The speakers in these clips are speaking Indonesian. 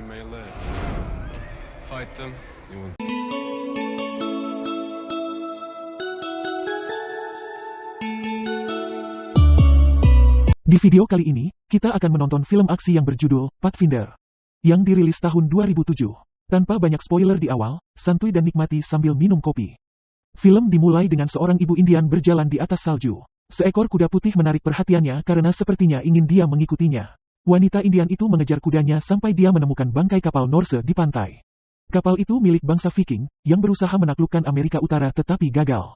may live. Fight them, you will. Di video kali ini, kita akan menonton film aksi yang berjudul Pathfinder, yang dirilis tahun 2007. Tanpa banyak spoiler di awal, santuy dan nikmati sambil minum kopi. Film dimulai dengan seorang ibu Indian berjalan di atas salju. Seekor kuda putih menarik perhatiannya karena sepertinya ingin dia mengikutinya. Wanita Indian itu mengejar kudanya sampai dia menemukan bangkai kapal Norse di pantai. Kapal itu milik bangsa Viking, yang berusaha menaklukkan Amerika Utara tetapi gagal.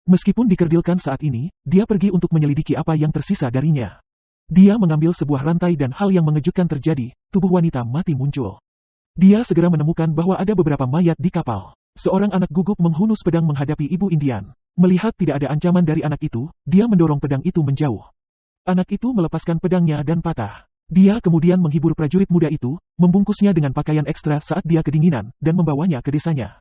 Meskipun dikerdilkan saat ini, dia pergi untuk menyelidiki apa yang tersisa darinya. Dia mengambil sebuah rantai dan hal yang mengejutkan terjadi, tubuh wanita mati muncul. Dia segera menemukan bahwa ada beberapa mayat di kapal. Seorang anak gugup menghunus pedang menghadapi ibu Indian. Melihat tidak ada ancaman dari anak itu, dia mendorong pedang itu menjauh. Anak itu melepaskan pedangnya dan patah. Dia kemudian menghibur prajurit muda itu, membungkusnya dengan pakaian ekstra saat dia kedinginan, dan membawanya ke desanya.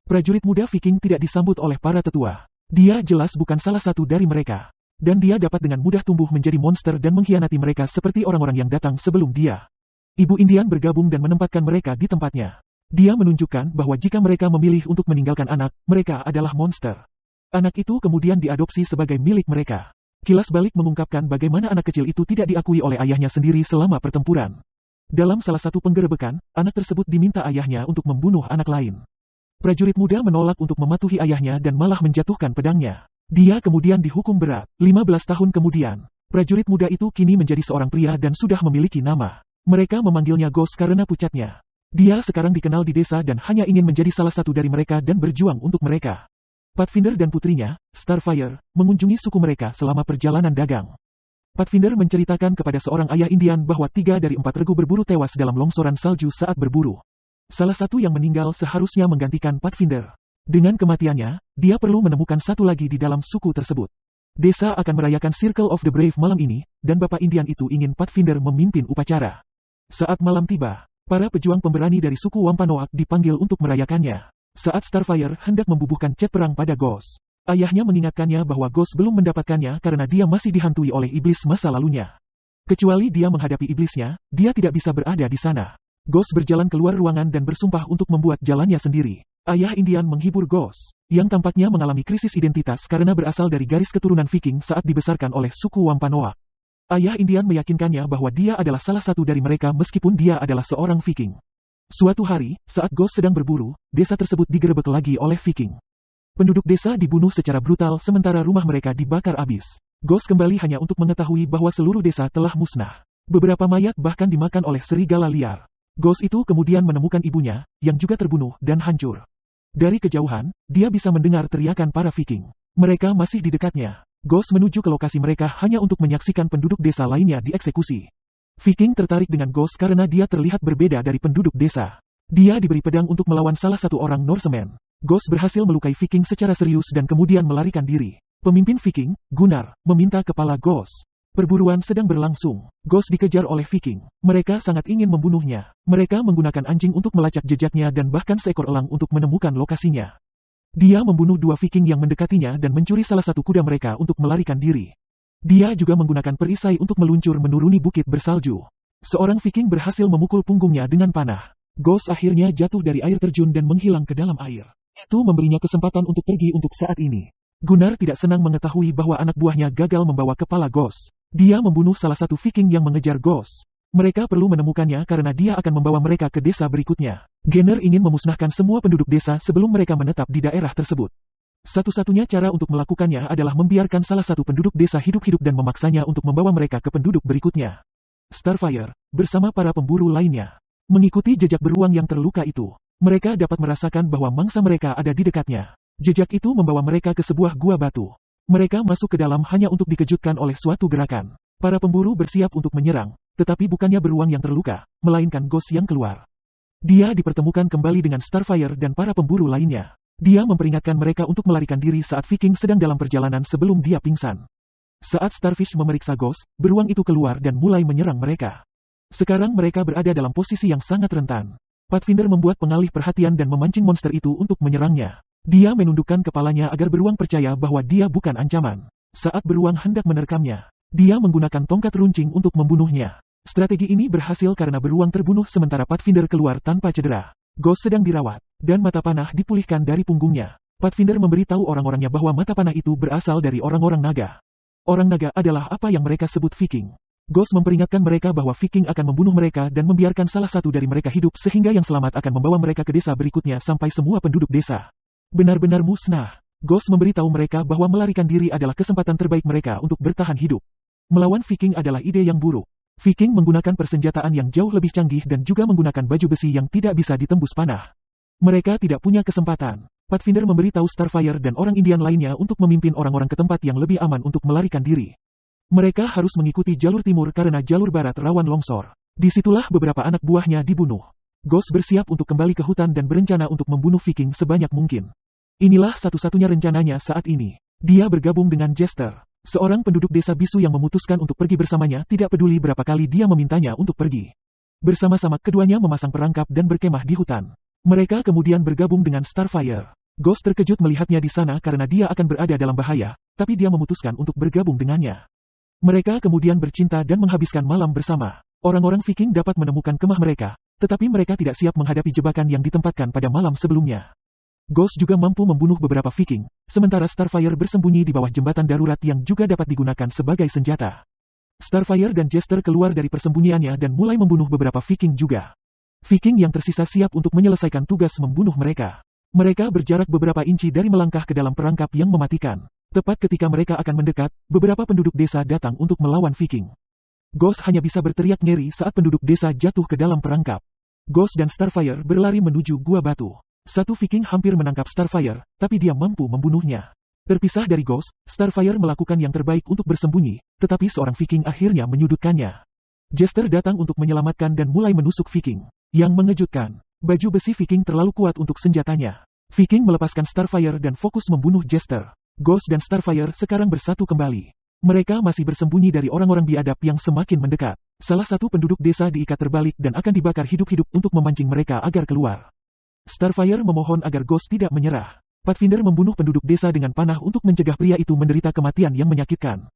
Prajurit muda Viking tidak disambut oleh para tetua. Dia jelas bukan salah satu dari mereka. Dan dia dapat dengan mudah tumbuh menjadi monster dan mengkhianati mereka seperti orang-orang yang datang sebelum dia. Ibu Indian bergabung dan menempatkan mereka di tempatnya. Dia menunjukkan bahwa jika mereka memilih untuk meninggalkan anak, mereka adalah monster. Anak itu kemudian diadopsi sebagai milik mereka. Kilas balik mengungkapkan bagaimana anak kecil itu tidak diakui oleh ayahnya sendiri selama pertempuran. Dalam salah satu penggerebekan, anak tersebut diminta ayahnya untuk membunuh anak lain. Prajurit muda menolak untuk mematuhi ayahnya dan malah menjatuhkan pedangnya. Dia kemudian dihukum berat. 15 tahun kemudian, prajurit muda itu kini menjadi seorang pria dan sudah memiliki nama. Mereka memanggilnya Ghost karena pucatnya. Dia sekarang dikenal di desa dan hanya ingin menjadi salah satu dari mereka dan berjuang untuk mereka. Pathfinder dan putrinya, Starfire, mengunjungi suku mereka selama perjalanan dagang. Pathfinder menceritakan kepada seorang ayah Indian bahwa 3 dari 4 regu berburu tewas dalam longsoran salju saat berburu. Salah satu yang meninggal seharusnya menggantikan Pathfinder. Dengan kematiannya, dia perlu menemukan satu lagi di dalam suku tersebut. Desa akan merayakan Circle of the Brave malam ini, dan Bapak Indian itu ingin Pathfinder memimpin upacara. Saat malam tiba, para pejuang pemberani dari suku Wampanoag dipanggil untuk merayakannya. Saat Starfire hendak membubuhkan cet perang pada Ghost, ayahnya mengingatkannya bahwa Ghost belum mendapatkannya karena dia masih dihantui oleh iblis masa lalunya. Kecuali dia menghadapi iblisnya, dia tidak bisa berada di sana. Ghost berjalan keluar ruangan dan bersumpah untuk membuat jalannya sendiri. Ayah Indian menghibur Ghost, yang tampaknya mengalami krisis identitas karena berasal dari garis keturunan Viking saat dibesarkan oleh suku Wampanoag. Ayah Indian meyakinkannya bahwa dia adalah salah satu dari mereka meskipun dia adalah seorang Viking. Suatu hari, saat Ghost sedang berburu, desa tersebut digerebek lagi oleh Viking. Penduduk desa dibunuh secara brutal sementara rumah mereka dibakar habis. Ghost kembali hanya untuk mengetahui bahwa seluruh desa telah musnah. Beberapa mayat bahkan dimakan oleh serigala liar. Ghost itu kemudian menemukan ibunya, yang juga terbunuh dan hancur. Dari kejauhan, dia bisa mendengar teriakan para Viking. Mereka masih di dekatnya. Ghost menuju ke lokasi mereka hanya untuk menyaksikan penduduk desa lainnya dieksekusi. Viking tertarik dengan Ghost karena dia terlihat berbeda dari penduduk desa. Dia diberi pedang untuk melawan salah satu orang Norseman. Ghost berhasil melukai Viking secara serius dan kemudian melarikan diri. Pemimpin Viking, Gunnar, meminta kepala Ghost. Perburuan sedang berlangsung. Ghost dikejar oleh Viking. Mereka sangat ingin membunuhnya. Mereka menggunakan anjing untuk melacak jejaknya dan bahkan seekor elang untuk menemukan lokasinya. Dia membunuh 2 Viking yang mendekatinya dan mencuri salah satu kuda mereka untuk melarikan diri. Dia juga menggunakan perisai untuk meluncur menuruni bukit bersalju. Seorang Viking berhasil memukul punggungnya dengan panah. Ghost akhirnya jatuh dari air terjun dan menghilang ke dalam air. Itu memberinya kesempatan untuk pergi untuk saat ini. Gunnar tidak senang mengetahui bahwa anak buahnya gagal membawa kepala Ghost. Dia membunuh salah satu Viking yang mengejar Ghost. Mereka perlu menemukannya karena dia akan membawa mereka ke desa berikutnya. Gunnar ingin memusnahkan semua penduduk desa sebelum mereka menetap di daerah tersebut. Satu-satunya cara untuk melakukannya adalah membiarkan salah satu penduduk desa hidup-hidup dan memaksanya untuk membawa mereka ke penduduk berikutnya. Starfire, bersama para pemburu lainnya, mengikuti jejak beruang yang terluka itu. Mereka dapat merasakan bahwa mangsa mereka ada di dekatnya. Jejak itu membawa mereka ke sebuah gua batu. Mereka masuk ke dalam hanya untuk dikejutkan oleh suatu gerakan. Para pemburu bersiap untuk menyerang, tetapi bukannya beruang yang terluka, melainkan Ghost yang keluar. Dia dipertemukan kembali dengan Starfire dan para pemburu lainnya. Dia memperingatkan mereka untuk melarikan diri saat Viking sedang dalam perjalanan sebelum dia pingsan. Saat Starfish memeriksa Ghost, beruang itu keluar dan mulai menyerang mereka. Sekarang mereka berada dalam posisi yang sangat rentan. Pathfinder membuat pengalih perhatian dan memancing monster itu untuk menyerangnya. Dia menundukkan kepalanya agar beruang percaya bahwa dia bukan ancaman. Saat beruang hendak menerkamnya, dia menggunakan tongkat runcing untuk membunuhnya. Strategi ini berhasil karena beruang terbunuh sementara Pathfinder keluar tanpa cedera. Ghost sedang dirawat, dan mata panah dipulihkan dari punggungnya. Pathfinder memberitahu orang-orangnya bahwa mata panah itu berasal dari orang-orang naga. Orang naga adalah apa yang mereka sebut Viking. Ghost memperingatkan mereka bahwa Viking akan membunuh mereka dan membiarkan salah satu dari mereka hidup sehingga yang selamat akan membawa mereka ke desa berikutnya sampai semua penduduk desa benar-benar musnah. Ghost memberitahu mereka bahwa melarikan diri adalah kesempatan terbaik mereka untuk bertahan hidup. Melawan Viking adalah ide yang buruk. Viking menggunakan persenjataan yang jauh lebih canggih dan juga menggunakan baju besi yang tidak bisa ditembus panah. Mereka tidak punya kesempatan. Pathfinder memberitahu Starfire dan orang Indian lainnya untuk memimpin orang-orang ke tempat yang lebih aman untuk melarikan diri. Mereka harus mengikuti jalur timur karena jalur barat rawan longsor. Disitulah beberapa anak buahnya dibunuh. Ghost bersiap untuk kembali ke hutan dan berencana untuk membunuh Viking sebanyak mungkin. Inilah satu-satunya rencananya saat ini. Dia bergabung dengan Jester, seorang penduduk desa bisu yang memutuskan untuk pergi bersamanya tidak peduli berapa kali dia memintanya untuk pergi. Bersama-sama keduanya memasang perangkap dan berkemah di hutan. Mereka kemudian bergabung dengan Starfire. Ghost terkejut melihatnya di sana karena dia akan berada dalam bahaya, tapi dia memutuskan untuk bergabung dengannya. Mereka kemudian bercinta dan menghabiskan malam bersama. Orang-orang Viking dapat menemukan kemah mereka, tetapi mereka tidak siap menghadapi jebakan yang ditempatkan pada malam sebelumnya. Ghost juga mampu membunuh beberapa Viking, sementara Starfire bersembunyi di bawah jembatan darurat yang juga dapat digunakan sebagai senjata. Starfire dan Jester keluar dari persembunyiannya dan mulai membunuh beberapa Viking juga. Viking yang tersisa siap untuk menyelesaikan tugas membunuh mereka. Mereka berjarak beberapa inci dari melangkah ke dalam perangkap yang mematikan. Tepat ketika mereka akan mendekat, beberapa penduduk desa datang untuk melawan Viking. Ghost hanya bisa berteriak ngeri saat penduduk desa jatuh ke dalam perangkap. Ghost dan Starfire berlari menuju gua batu. Satu Viking hampir menangkap Starfire, tapi dia mampu membunuhnya. Terpisah dari Ghost, Starfire melakukan yang terbaik untuk bersembunyi, tetapi seorang Viking akhirnya menyudutkannya. Jester datang untuk menyelamatkan dan mulai menusuk Viking. Yang mengejutkan, baju besi Viking terlalu kuat untuk senjatanya. Viking melepaskan Starfire dan fokus membunuh Jester. Ghost dan Starfire sekarang bersatu kembali. Mereka masih bersembunyi dari orang-orang biadab yang semakin mendekat. Salah satu penduduk desa diikat terbalik dan akan dibakar hidup-hidup untuk memancing mereka agar keluar. Starfire memohon agar Ghost tidak menyerah. Pathfinder membunuh penduduk desa dengan panah untuk mencegah pria itu menderita kematian yang menyakitkan.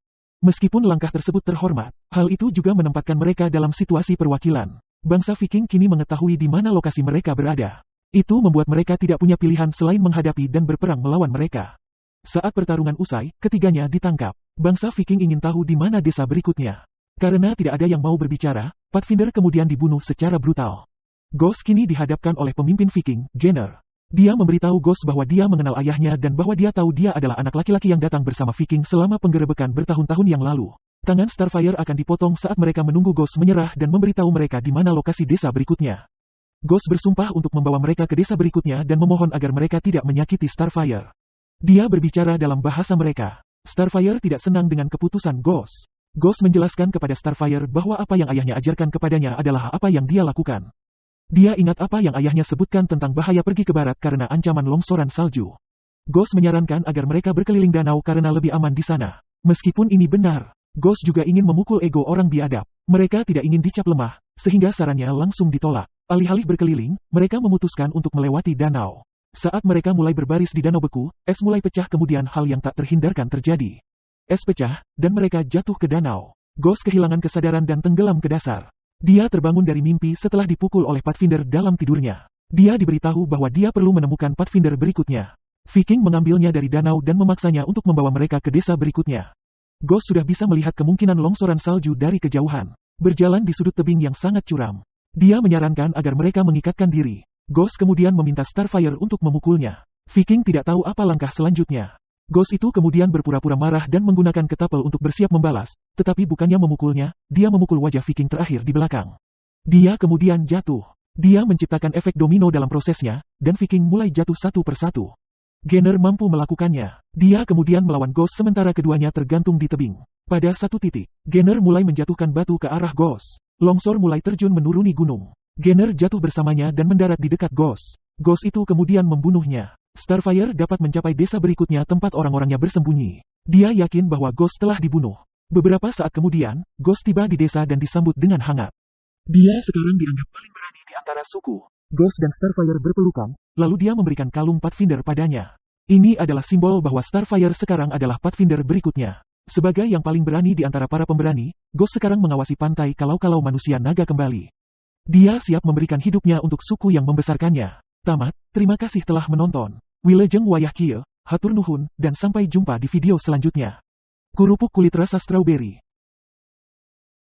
Meskipun langkah tersebut terhormat, hal itu juga menempatkan mereka dalam situasi perwakilan. Bangsa Viking kini mengetahui di mana lokasi mereka berada. Itu membuat mereka tidak punya pilihan selain menghadapi dan berperang melawan mereka. Saat pertarungan usai, ketiganya ditangkap. Bangsa Viking ingin tahu di mana desa berikutnya. Karena tidak ada yang mau berbicara, Pathfinder kemudian dibunuh secara brutal. Ghost kini dihadapkan oleh pemimpin Viking, Jenner. Dia memberitahu Ghost bahwa dia mengenal ayahnya dan bahwa dia tahu dia adalah anak laki-laki yang datang bersama Viking selama penggerebekan bertahun-tahun yang lalu. Tangan Starfire akan dipotong saat mereka menunggu Ghost menyerah dan memberitahu mereka di mana lokasi desa berikutnya. Ghost bersumpah untuk membawa mereka ke desa berikutnya dan memohon agar mereka tidak menyakiti Starfire. Dia berbicara dalam bahasa mereka. Starfire tidak senang dengan keputusan Ghost. Ghost menjelaskan kepada Starfire bahwa apa yang ayahnya ajarkan kepadanya adalah apa yang dia lakukan. Dia ingat apa yang ayahnya sebutkan tentang bahaya pergi ke barat karena ancaman longsoran salju. Ghost menyarankan agar mereka berkeliling danau karena lebih aman di sana. Meskipun ini benar, Ghost juga ingin memukul ego orang biadab. Mereka tidak ingin dicap lemah, sehingga sarannya langsung ditolak. Alih-alih berkeliling, mereka memutuskan untuk melewati danau. Saat mereka mulai berbaris di danau beku, es mulai pecah kemudian hal yang tak terhindarkan terjadi. Es pecah, dan mereka jatuh ke danau. Ghost kehilangan kesadaran dan tenggelam ke dasar. Dia terbangun dari mimpi setelah dipukul oleh Pathfinder dalam tidurnya. Dia diberitahu bahwa dia perlu menemukan Pathfinder berikutnya. Viking mengambilnya dari danau dan memaksanya untuk membawa mereka ke desa berikutnya. Ghost sudah bisa melihat kemungkinan longsoran salju dari kejauhan. Berjalan di sudut tebing yang sangat curam. Dia menyarankan agar mereka mengikatkan diri. Ghost kemudian meminta Starfire untuk memukulnya. Viking tidak tahu apa langkah selanjutnya. Ghost itu kemudian berpura-pura marah dan menggunakan ketapel untuk bersiap membalas, tetapi bukannya memukulnya, dia memukul wajah Viking terakhir di belakang. Dia kemudian jatuh. Dia menciptakan efek domino dalam prosesnya, dan Viking mulai jatuh satu persatu. Jenner mampu melakukannya. Dia kemudian melawan Ghost sementara keduanya tergantung di tebing. Pada satu titik, Jenner mulai menjatuhkan batu ke arah Ghost. Longsor mulai terjun menuruni gunung. Jenner jatuh bersamanya dan mendarat di dekat Ghost. Ghost itu kemudian membunuhnya. Starfire dapat mencapai desa berikutnya tempat orang-orangnya bersembunyi. Dia yakin bahwa Ghost telah dibunuh. Beberapa saat kemudian, Ghost tiba di desa dan disambut dengan hangat. Dia sekarang dianggap paling berani di antara suku. Ghost dan Starfire berpelukan, lalu dia memberikan kalung Pathfinder padanya. Ini adalah simbol bahwa Starfire sekarang adalah Pathfinder berikutnya. Sebagai yang paling berani di antara para pemberani, Ghost sekarang mengawasi pantai kalau-kalau manusia naga kembali. Dia siap memberikan hidupnya untuk suku yang membesarkannya. Tamat, terima kasih telah menonton. Wilujeng wayah kieu, hatur nuhun, dan sampai jumpa di video selanjutnya. Kerupuk kulit rasa strawberry.